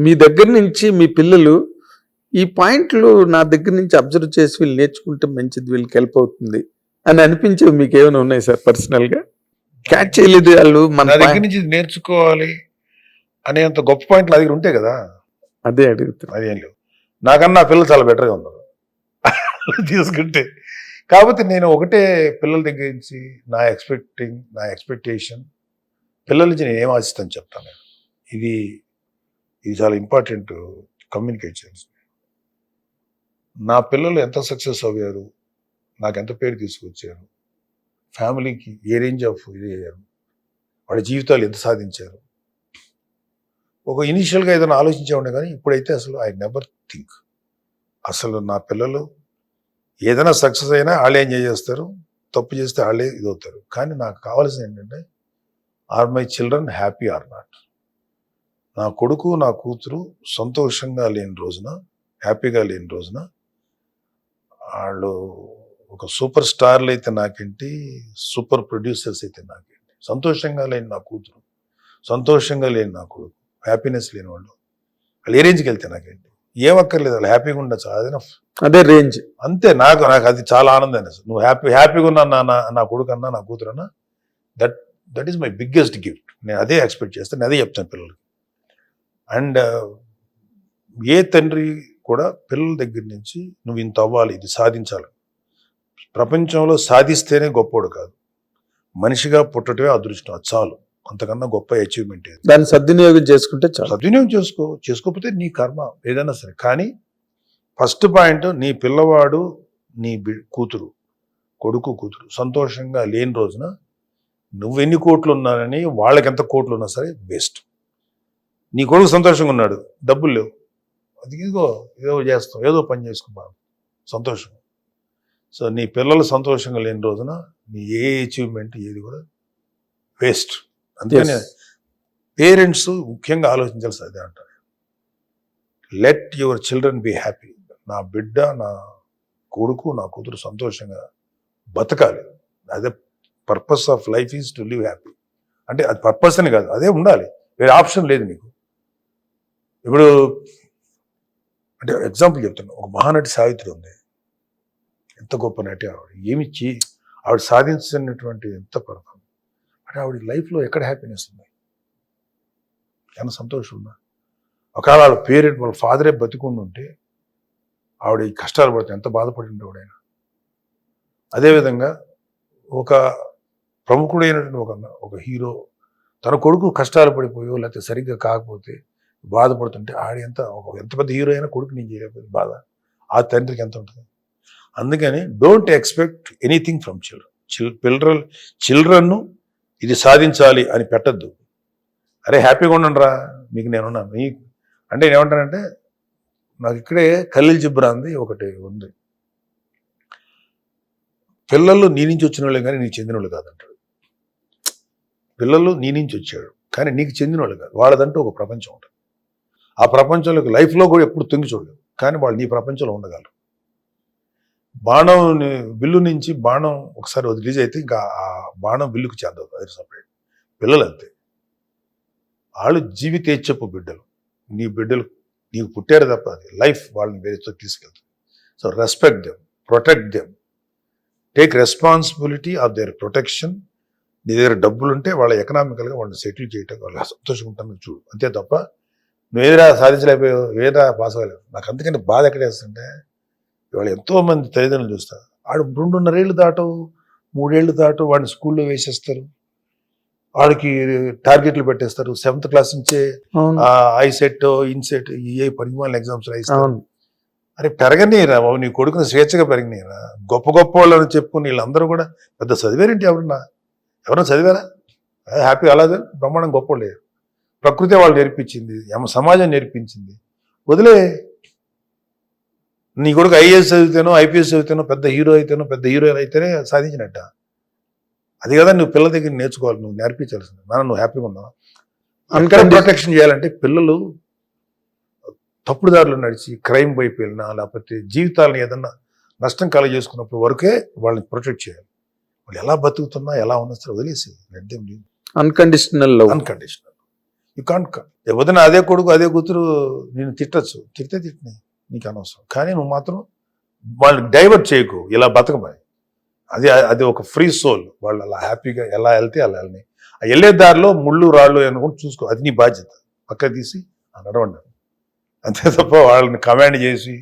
మీ దగ్గర నుంచి మీ పిల్లలు ఈ పాయింట్లు నా దగ్గర నుంచి అబ్జర్వ్ చేసి వీళ్ళు నేర్చుకుంటే మంచిది, వీళ్ళకి హెల్ప్ అవుతుంది అని అనిపించేవి మీకు ఏమైనా ఉన్నాయి సార్ పర్సనల్ గా? క్యాచ్ చేయలేదు వాళ్ళు నా మన దగ్గర నుంచి ఇది నేర్చుకోవాలి అనేంత గొప్ప పాయింట్లు నా దగ్గర ఉంటాయి కదా, అదే అడుగుతారు. అదేం లేవు. నాకన్నా పిల్లలు చాలా బెటర్గా ఉన్నారు తీసుకుంటే. కాకపోతే నేను ఒకటే పిల్లల దగ్గర నుంచి నా ఎక్స్పెక్టేషన్ పిల్లల నుంచి నేను ఏం ఆశిస్తాను చెప్తాను నేను. ఇది ఇది చాలా ఇంపార్టెంట్ కమ్యూనికేట్ చేయాల్సి. నా పిల్లలు ఎంత సక్సెస్ అయ్యారు, నాకు ఎంత పేరు తీసుకొచ్చారు, ఫ్యామిలీకి ఏ రేంజ్ ఆఫ్ ఇది అయ్యారు, వాళ్ళ జీవితాలు ఎంత సాధించారు, ఒక ఇనీషియల్గా ఏదైనా ఆలోచించేవాడిని. కానీ ఇప్పుడైతే అసలు ఐ నెవర్ థింక్. అసలు నా పిల్లలు ఏదైనా సక్సెస్ అయినా వాళ్ళే ఎంజాయ్ చేస్తారు, తప్పు చేస్తే వాళ్ళే ఇదవుతారు. కానీ నాకు కావాల్సింది ఏంటంటే, are my children happy or not? నా కొడుకు నా కూతురు సంతోషంగా లేని రోజున, హ్యాపీగా లేని రోజున, వాళ్ళు ఒక సూపర్ స్టార్లు అయితే నాకేంటి, సూపర్ ప్రొడ్యూసర్స్ అయితే నాకేంటి, సంతోషంగా లేని నా కూతురు, సంతోషంగా లేని నా కొడుకు, హ్యాపీనెస్ లేని వాళ్ళు ఏ రేంజ్కి వెళ్తే నాకేంటి, ఏమక్కర్లేదు, వాళ్ళు హ్యాపీగా ఉండొచ్చు, అది అదే రేంజ్ అంతే. నాకు అది చాలా ఆనందాన్ని. అసలు నువ్వు హ్యాపీగా ఉన్నా నా కొడుకు అన్నా నా కూతురు అన్నా, that is my biggest gift. నేను అదే ఎక్స్పెక్ట్ చేస్తాను, అదే చెప్తాను పిల్లలకి. అండ్ ఏ తండ్రి కూడా పిల్లల దగ్గర నుంచి నువ్వు ఇంత అవ్వాలి, ఇది సాధించాలి. ప్రపంచంలో సాధిస్తేనే గొప్పోడు కాదు, మనిషిగా పుట్టడమే అదృష్టం, అది చాలు. అంతకన్నా గొప్ప అచీవ్మెంట్ ఏది. దాన్ని సద్వినియోగం చేసుకుంటే చాలు. సద్వినియోగం చేసుకోకపోతే నీ కర్మ ఏదైనా సరే. కానీ ఫస్ట్ పాయింట్, నీ పిల్లవాడు, నీ కూతురు, కొడుకు కూతురు సంతోషంగా లేని రోజున నువ్వు ఎన్ని కోట్లు ఉన్నానని, వాళ్ళకి ఎంత కోట్లు ఉన్నా సరే వేస్ట్. నీ కొడుకు సంతోషంగా ఉన్నాడు, డబ్బులు లేవు, అది ఏదో చేస్తాం, ఏదో పని చేసుకున్నాను, సంతోషం. సో నీ పిల్లలు సంతోషంగా లేని రోజున నీ ఏ అచీవ్మెంట్ ఏది కూడా వేస్ట్. అందుకని పేరెంట్స్ ముఖ్యంగా ఆలోచించాల్సి అదే అంటారు, let your children be happy. నా బిడ్డ, నా కొడుకు, నా కూతురు సంతోషంగా బతకాలి. అదే purpose of life is to live happy. అంటే అది పర్పస్ అని కాదు, అదే ఉండాలి, వేరే ఆప్షన్ లేదు నీకు. ఇప్పుడు అంటే ఎగ్జాంపుల్ చెప్తాను, ఒక మహానటి సావిత్రి ఉంది, ఎంత గొప్ప నటి ఆవిడ, ఏమిచ్చి ఆవిడ సాధించినటువంటి ఎంత పర్వం. అంటే ఆవిడ లైఫ్లో ఎక్కడ హ్యాపీనెస్ ఉంది, ఎంత సంతోషం ఉందా? ఒకవేళ వాళ్ళ పేరెంట్, వాళ్ళ ఫాదరే బతికుండి ఉంటే ఆవిడ ఈ కష్టాలు పడితే ఎంత బాధపడి ఉండేవాడు ఆయన. అదేవిధంగా ఒక ప్రముఖుడైనటువంటి ఒక హీరో తన కొడుకు కష్టాలు పడిపోయో లేకపోతే సరిగ్గా కాకపోతే బాధపడుతుంటే ఎంత పెద్ద హీరో అయినా కొడుకు నేను చేయలేకపోతే బాధ ఆ తండ్రికి ఎంత ఉంటుంది. అందుకని don't expect anything from children ఇది సాధించాలి అని పెట్టద్దు. అరే హ్యాపీగా ఉండండి రా, మీకు నేనున్నా. మీకు అంటే నేనేమంటానంటే, నాకు ఇక్కడే ఖలీల్ జిబ్రాన్ది ఒకటి ఉంది, పిల్లలు నీ నుంచి వచ్చిన వాళ్ళే కానీ నీకు చెందిన వాళ్ళు కాదంటాడు. పిల్లలు నీ నుంచి వచ్చాడు కానీ నీకు చెందిన వాళ్ళు కాదు, వాళ్ళదంటూ ఒక ప్రపంచం ఉంటుంది. ఆ ప్రపంచంలోకి లైఫ్లో కూడా ఎప్పుడు తొంగి చూడలేదు, కానీ వాళ్ళు నీ ప్రపంచంలో ఉండగలరు. బాణం బిల్లు నుంచి బాణం ఒకసారి రిలీజ్ అయితే ఇంకా ఆ బాణం బిల్లుకు చెందదు, అది సపరేట్. పిల్లలు అంతే, వాళ్ళు జీవితేచ్ఛపు బిడ్డలు. నీ బిడ్డలు నీకు పుట్టారు తప్ప అది లైఫ్ వాళ్ళని వేరేతో తీసుకెళ్తుంది. So respect them, protect them, take responsibility of their protection. నీ దగ్గర డబ్బులు ఉంటే వాళ్ళ ఎకనామికల్గా వాళ్ళని సెటిల్ చేయటం, వాళ్ళు సంతోషంగా ఉంటాను చూడు, అంతే తప్ప నువ్వు ఏదైనా సాధించలేకపోయావు, ఏదైనా పాస్ అవ్వలేవు. నాకు అంతకంటే బాధ ఎక్కడ వేస్తుంటే, ఇవాళ ఎంతోమంది తల్లిదండ్రులు చూస్తారు, ఆడు 2.5 ఏళ్ళు దాటవు, 3 ఏళ్ళు దాటు వాడిని స్కూల్లో వేసేస్తారు, వాడికి టార్గెట్లు పెట్టేస్తారు. 7th క్లాస్ నుంచే ఐసెట్, ఇన్సెట్, ఏ పరిమాణ ఎగ్జామ్స్ రాయిస్తారు. అరే పెరగనీరా బాబు, నీ కొడుకుని స్వేచ్ఛగా పెరగనీరా. గొప్ప గొప్ప వాళ్ళని చెప్పుకుని వీళ్ళందరూ కూడా పెద్ద చదివారేంటి? ఎవరన్నా చదివారా? హ్యాపీ అలాగే బ్రహ్మాండం గొప్ప లేరు. ప్రకృతి వాళ్ళు నేర్పించింది, సమాజం నేర్పించింది, వదిలే. నీ కొడుకు ఐఏఎస్ చదివితేనో, ఐపీఎస్ చదివితేనో, పెద్ద హీరో అయితేనో, పెద్ద హీరోయిన్ అయితేనే సాధించినట్ట. అది కదా నువ్వు పిల్లల దగ్గర నేర్చుకోవాలి, నువ్వు నేర్పించాల్సింది. నువ్వు హ్యాపీగా ఉన్నావు. అందుకని ప్రొటెక్షన్ చేయాలంటే పిల్లలు తప్పుడు దారిలో నడిచి క్రైమ్ వైపు వెళ్ళినా, లేకపోతే జీవితాలను ఏదన్నా నష్టం కలగజేసుకున్నప్పుడు వరకే వాళ్ళని ప్రొటెక్ట్ చేయాలి. వాళ్ళు ఎలా బతుకుతున్నా, ఎలా ఉన్నా సరే వదిలేసి అన్కండిషనల్. యూ కాంట్ ఎవరైనా అదే కొడుకు అదే కూతురు నేను తిట్టచ్చు, తిట్టినాయి నీకు అనవసరం. కానీ నువ్వు మాత్రం వాళ్ళని డైవర్ట్ చేయకు, ఇలా బతకమని. అది ఒక ఫ్రీ సోల్. వాళ్ళు అలా హ్యాపీగా ఎలా వెళ్తే అలా వెళ్ళని. ఆ వెళ్ళే దారిలో ముళ్ళు రాళ్ళు అనుకుంటూ చూసుకో, అది నీ బాధ్యత. పక్క తీసి నడవండి అంతే తప్ప వాళ్ళని కమాండ్ చేసి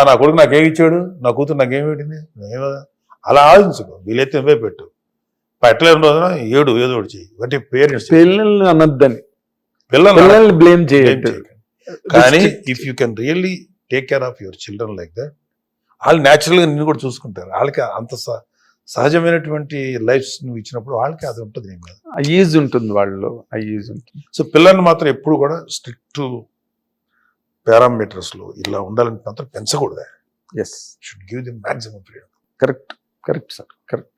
నా కొడుకు నాకేమి ఇచ్చాడు, నా కూతురు నాకేమి పెట్టింది, అలా ఆలోచించుకో. వీలైతే నువ్వే పెట్టు, పెట్టలేని రోజున ఏదో ఒకటి చెయ్యి. అంటే పేరెంట్స్ పిల్లల్ని అనొద్దని, పిల్లల్ని పిల్లల్ని బ్లేమ్ blame చేయొద్దు. చేయకండి. కానీ if you can really take care of your children like that, వాళ్ళు న్యాచురల్గా నిన్ను కూడా చూసుకుంటారు. వాళ్ళకి అంత సహజమైనటువంటి లైఫ్స్ నువ్వు ఇచ్చినప్పుడు వాళ్ళకి అది ఉంటుంది. నేను కాదు. ఆ ఈజ్ ఉంటుంది వాళ్ళు, ఆ ఈజ్ ఉంటుంది. సో పిల్లల్ని మాత్రం ఎప్పుడు కూడా స్ట్రిక్ట్ పారామీటర్స్ లో ఇలా ఉండాలని మాత్రం పెంచకూడదు. Yes, should give the maximum freedom. Correct, correct sir, correct.